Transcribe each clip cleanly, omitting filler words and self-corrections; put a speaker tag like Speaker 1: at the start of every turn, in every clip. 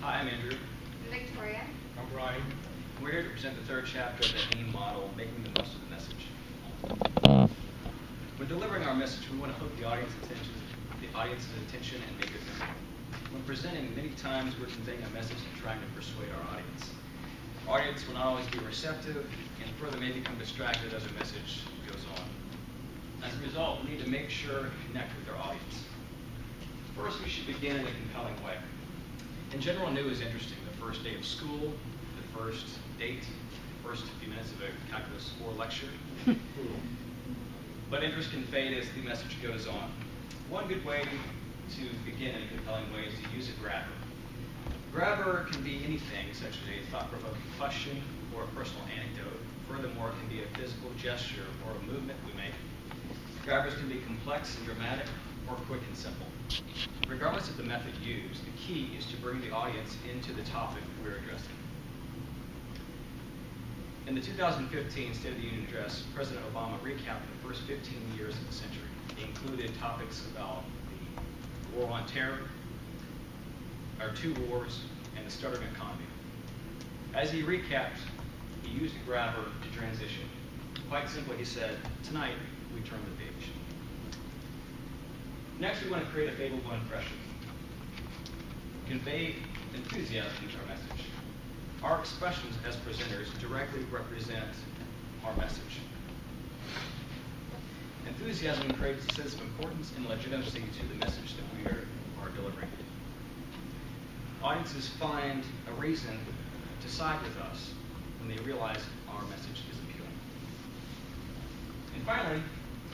Speaker 1: Hi, I'm Andrew.
Speaker 2: I'm Victoria.
Speaker 3: I'm Brian.
Speaker 1: We're here to present the third chapter of the AIM model, Making the Most of the Message. When delivering our message, we want to hook the audience's attention and make it memorable. When presenting, many times we're conveying a message and trying to persuade our audience. Our audience will not always be receptive, and further may become distracted as our message goes on. As a result, we need to make sure to connect with our audience. First, we should begin in a compelling way. In general, new is interesting. The first day of school, the first date, the first few minutes of a calculus 4 lecture. But interest can fade as the message goes on. One good way to begin in a compelling way is to use a grabber. Grabber can be anything, such as a thought-provoking question or a personal anecdote. Furthermore, it can be a physical gesture or a movement we make. Grabbers can be complex and dramatic or quick and simple. Regardless of the method used, the key is to bring the audience into the topic we're addressing. In the 2015 State of the Union address, President Obama recapped the first 15 years of the century. He included topics about the war on terror, our 2 wars, and the stuttering economy. As he recapped, he used a grabber to transition. Quite simply, he said, "Tonight, we turn the page." Next, we want to create a favorable impression. Convey enthusiasm to our message. Our expressions as presenters directly represent our message. Enthusiasm creates a sense of importance and legitimacy to the message that we are delivering. Audiences find a reason to side with us when they realize our message is appealing. And finally,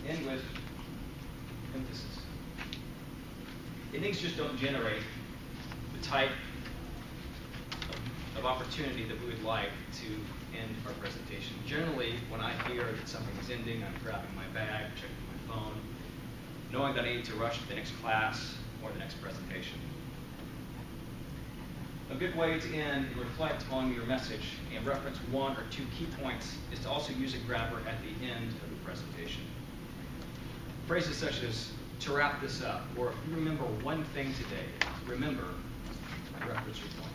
Speaker 1: end with emphasis. Things just don't generate the type of opportunity that we would like to end our presentation. Generally, when I hear that something is ending, I'm grabbing my bag, checking my phone, knowing that I need to rush to the next class or the next presentation. A good way to end and reflect on your message and reference 1 or 2 key points is to also use a grabber at the end of the presentation. Phrases such as, "To wrap this up," or "If you remember one thing today, remember," reference your point.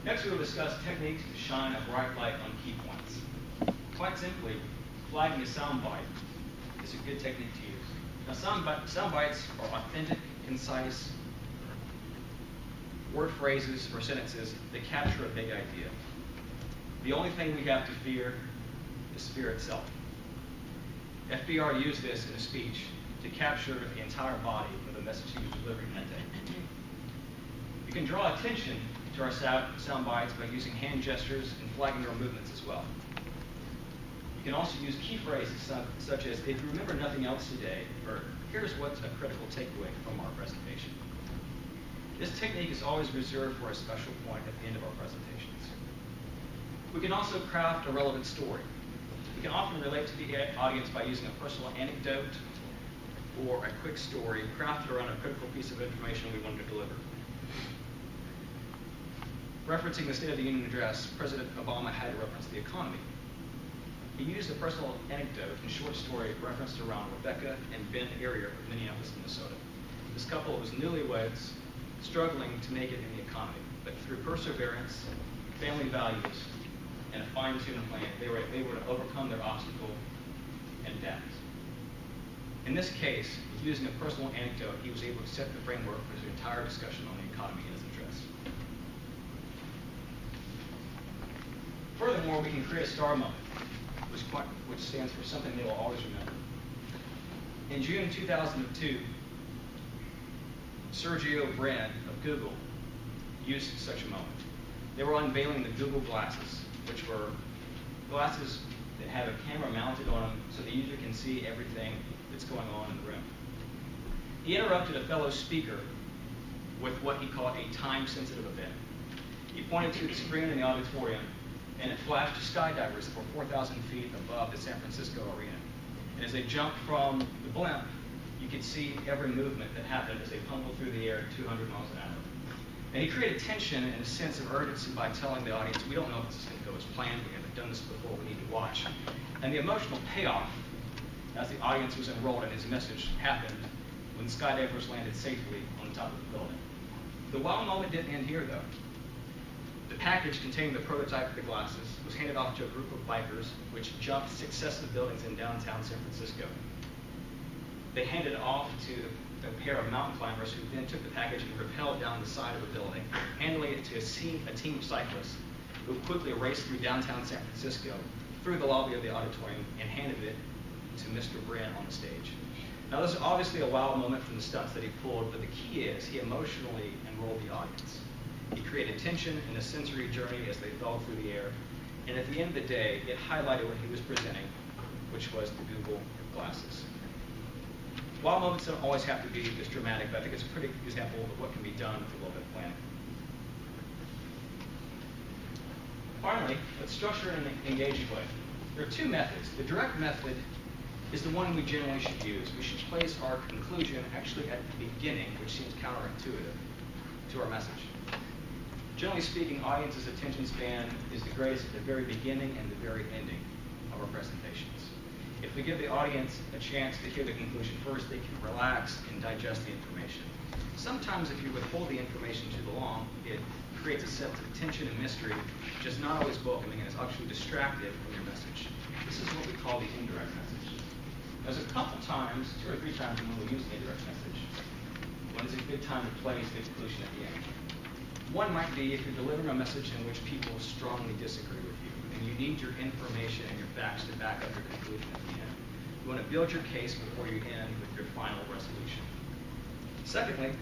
Speaker 1: Next, we will discuss techniques to shine a bright light on key points. Quite simply, flagging a soundbite is a good technique to use. Now, soundbites are authentic, concise word phrases or sentences that capture a big idea. The only thing we have to fear is fear itself. FDR used this in a speech to capture the entire body of the message he was delivering that day. You can draw attention to our sound bites by using hand gestures and flagging our movements as well. You can also use key phrases such as, "If you remember nothing else today," or "Here's what's a critical takeaway from our presentation." This technique is always reserved for a special point at the end of our presentations. We can also craft a relevant story. We can often relate to the audience by using a personal anecdote or a quick story crafted around a critical piece of information we want to deliver. Referencing the State of the Union address, President Obama had to reference the economy. He used a personal anecdote and short story referenced around Rebecca and Ben Arier of Minneapolis, Minnesota. This couple was newlyweds struggling to make it in the economy, but through perseverance, family values, and a fine-tuned plan, they were able to overcome their obstacle and adapt. In this case, using a personal anecdote, he was able to set the framework for his entire discussion on the economy in his address. Furthermore, we can create a star moment, which stands for something they will always remember. In June 2002, Sergey Brin of Google used such a moment. They were unveiling the Google Glasses, which were glasses that have a camera mounted on them so the user can see everything that's going on in the room. He interrupted a fellow speaker with what he called a time-sensitive event. He pointed to the screen in the auditorium, and it flashed skydivers that were 4,000 feet above the San Francisco arena. And as they jumped from the blimp, you could see every movement that happened as they pummeled through the air at 200 miles an hour. And he created tension and a sense of urgency by telling the audience, "We don't know if this is going to go as planned. We haven't done this before. We need to watch." And the emotional payoff as the audience was enrolled in his message happened when skydivers landed safely on the top of the building. The wow moment didn't end here, though. The package containing the prototype of the glasses was handed off to a group of bikers which jumped successive buildings in downtown San Francisco. They handed it off to a pair of mountain climbers who then took the package and rappelled down the side of a building, handing it to a team of cyclists who quickly raced through downtown San Francisco, through the lobby of the auditorium, and handed it to Mr. Brin on the stage. Now, this is obviously a wow moment from the stunts that he pulled, but the key is he emotionally enrolled the audience. He created tension in a sensory journey as they fell through the air, and at the end of the day, it highlighted what he was presenting, which was the Google glasses. Wow moments don't always have to be this dramatic, but I think it's a pretty good example of what can be done with a little bit of planning. Finally, let's structure in an engaging way. There are two methods. The direct method is the one we generally should use. We should place our conclusion actually at the beginning, which seems counterintuitive to our message. Generally speaking, audience's attention span is the greatest at the very beginning and the very ending of our presentations. If we give the audience a chance to hear the conclusion first, they can relax and digest the information. Sometimes if you withhold the information too long, it creates a sense of tension and mystery, which is not always welcoming and is actually distracted from your message. This is what we call the indirect message. There's a couple times, 2 or 3 times when we'll use the indirect message. When is a good time to place the conclusion at the end? One might be if you're delivering a message in which people strongly disagree with you, and you need your information and your facts to back up your conclusion at the end. You want to build your case before you end with your final resolution. Secondly,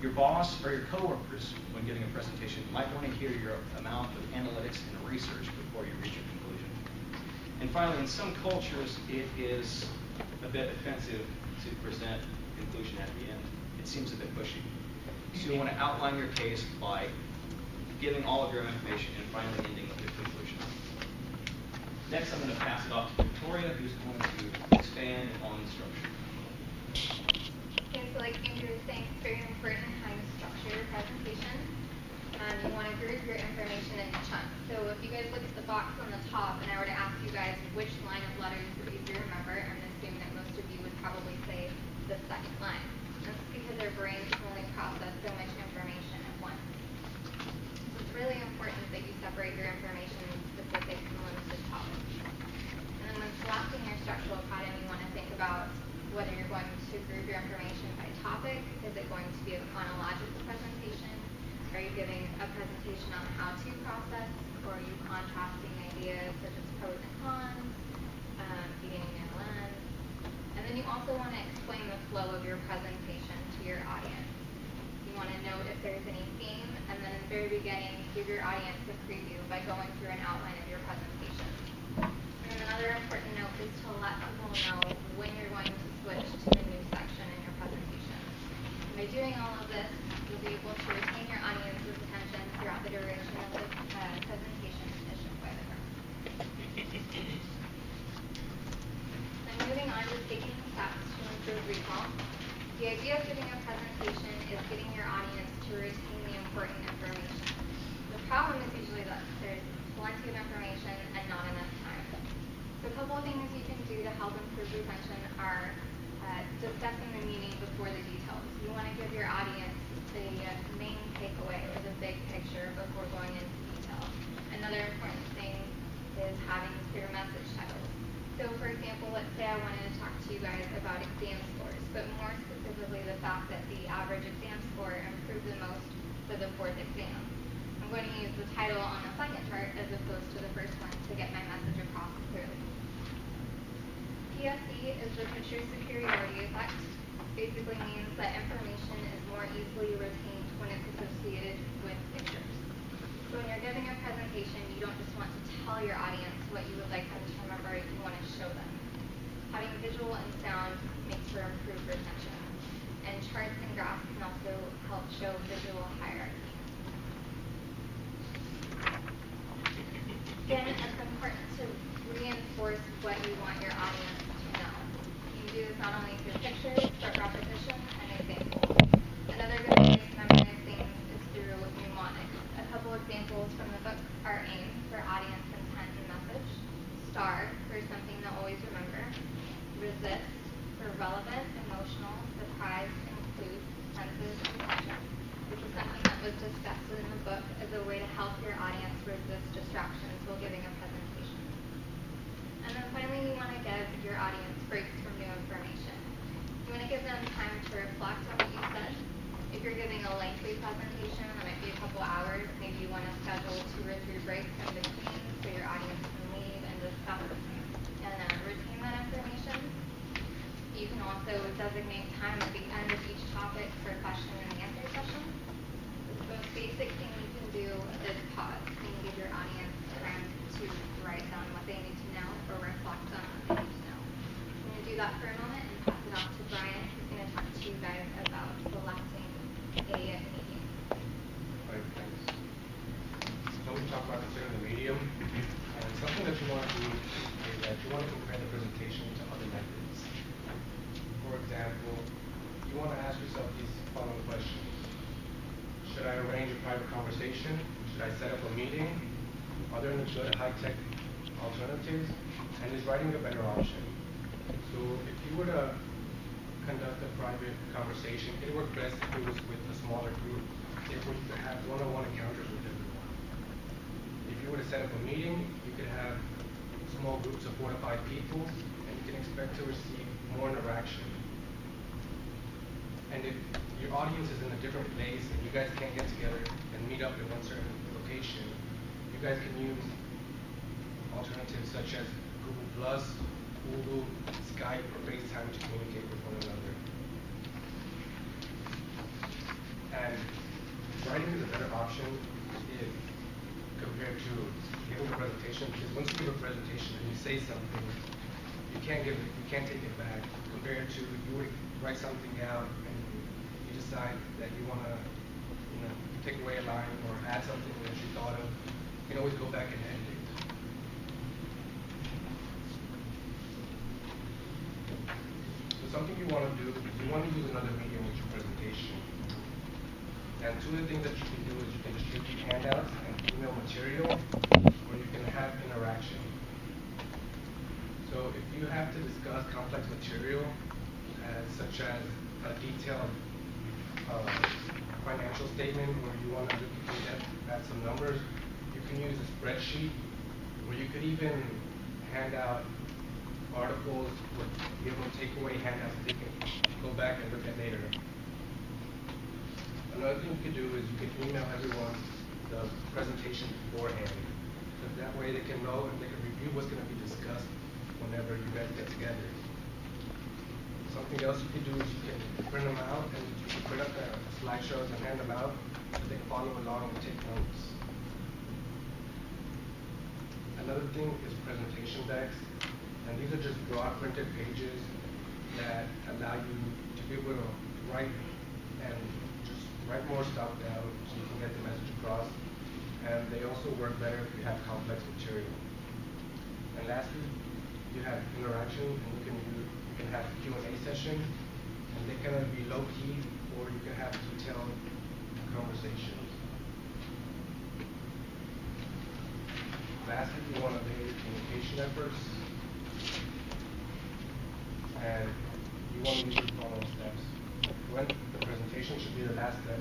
Speaker 1: your boss or your coworkers, when giving a presentation, might want to hear your amount of analytics and research before you reach your conclusion. And finally, in some cultures, it is a bit offensive to present a conclusion at the end. It seems a bit pushy. So you want to outline your case by giving all of your information and finally ending with your conclusion. Next, I'm going to pass it off to Victoria, who's going to expand on the structure.
Speaker 2: Okay, so like Andrew was saying, it's very important how you structure your presentation. You want to group your information in chunks. So if you guys look at the box on the top, and I were to ask you guys which line of letters are easier to remember, I'm assuming that most of you would probably say the second line. That's because our brains can only process so much information at once. So it's really important that you separate your information into specific and limited topics. And then when selecting your structural pattern, you want to think about whether you're going to group your information by topic. Is it going to be a chronological presentation? Are you giving a presentation on the how-to process? Or are you contrasting ideas such as pros and cons, beginning and end? And then you also want to explain the flow of your presentation to your audience. You want to note if there's any theme, and then in the very beginning, give your audience a preview by going through an outline of your presentation. And then another important note is to let people know when you're going to switch to the new section in your presentation. And by doing all of this, you'll be able to retain your audience's attention throughout the duration of the presentation as shown by the graph. Then moving on to taking steps to improve recall. The idea of giving a presentation is getting your audience to retain the important information. The problem is usually that there's plenty of information and not enough time. So a couple of things you can do to help improve retention are discussing the meaning before the details. You want to give your audience the main takeaway or the big picture before going into detail. Another important thing is having clear message titles. So for example, let's say I wanted to talk to you guys about exam scores, but more specifically the fact that the average exam score improved the most for the 4th exam. I'm going to use the title on the second chart as opposed to the first one to get my message across clearly. PSE is the picture superiority effect. Basically means that information is more easily retained when it's associated with pictures. So when you're giving a presentation, you don't just want to tell your audience what you would like them to remember, you want to show them. Having visual and sound makes for improved retention. And charts and graphs can also help show visual hierarchy. Again, it's important to reinforce what you want your audience to know. You can do this not only through pictures, but repetition and examples. Another good way to memorize things is through mnemonics. A couple examples from the book are AIM for audience intent and message, STAR for something to always remember, RESIST for relevant, emotional, surprise, include, senses, and was discussed in the book as a way to help your audience resist distractions while giving a presentation. And then finally, you want to give your audience breaks from new information. You want to give them time to reflect on what you said. If you're giving a lengthy presentation, that might be a couple hours, maybe you want to schedule 2 or 3 breaks in between so your audience can leave and discuss and retain that information. You can also designate time at the end of each topic for question and answer sessions. The most basic thing you can do is pause and give your audience time to write down what they need to know or reflect on what they need to know. I'm going to do that for a moment and pass it off to Brian, who's going to talk to you guys about selecting a medium.
Speaker 3: Right, thanks. So we talk about considering the medium, and something that you want to do is that you want to compare the presentation to other methods. For example, you want to ask yourself these following questions. Should I arrange a private conversation? Should I set up a meeting? Are there any good high-tech alternatives? And is writing a better option? So if you were to conduct a private conversation, it would work best if it was with a smaller group. If we could have one-on-one encounters with everyone. If you were to set up a meeting, you could have small groups of 4 to 5 people, and you can expect to receive more interaction. And if your audience is in a different place and you guys can't get together and meet up in one certain location, you guys can use alternatives such as Google Plus, Hulu, Skype, or FaceTime to communicate with one another. And writing is a better option if compared to giving a presentation, because once you give a presentation and you say something, you can't take it back. Compared to you would write something out and you decide that you want to, take away a line or add something that you thought of. You can always go back and edit it. So something you want to do is you want to use another medium with your presentation. And 2 of the things that you can do is you can distribute handouts and email material, or you can have interaction. So if you have to discuss complex material, such as a detailed financial statement where you want to add some numbers, you can use a spreadsheet, or you could even hand out articles with takeaway handouts that they can go back and look at later. Another thing you could do is you could email everyone the presentation beforehand. So that way they can know and they can review what's going to be discussed whenever you guys get together. Something else you can do is you can print them out and you can print up the slideshows and hand them out so they can follow along and take notes. Another thing is presentation decks, and these are just broad printed pages that allow you to be able to write and just write more stuff down so you can get the message across. And they also work better if you have complex material. And lastly, you have interaction, and you can have Q&A sessions, and they can be low key, or you can have detailed conversations. Lastly, you want to make communication efforts, and you want to use the following steps. When the presentation should be the last step.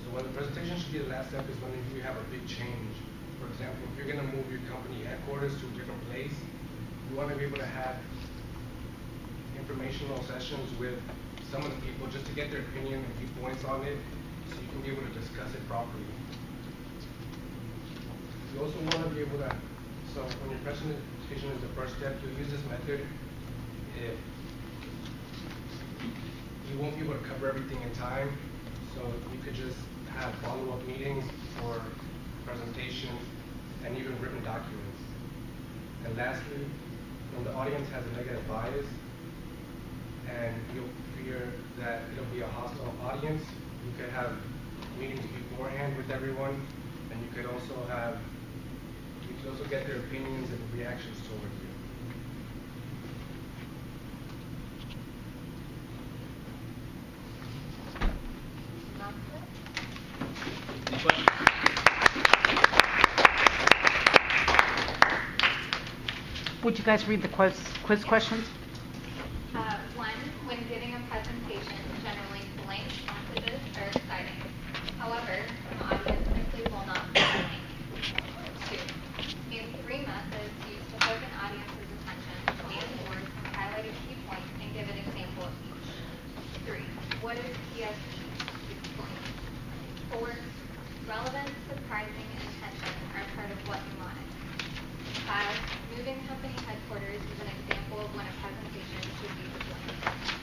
Speaker 3: So when the presentation should be the last step is when you have a big change. For example, if you're going to move your company headquarters to a different place, you want to be able to have informational sessions with some of the people just to get their opinion and viewpoints on it so you can be able to discuss it properly. You also want to be able to, so when your presentation is the first step, you'll use this method if you won't be able to cover everything in time, so you could just have follow-up meetings for presentations and even written documents. And lastly, when the audience has a negative bias and you'll fear that it'll be a hostile audience, you could have meetings beforehand with everyone, and you could also get their opinions and reactions toward you.
Speaker 1: Any questions?
Speaker 4: Would you guys read the quiz questions?
Speaker 2: One, when giving a presentation, generally blank messages are exciting. However, relevance, surprising, and attention are part of what you wanted. 5. Moving company headquarters is an example of when a presentation should be displayed.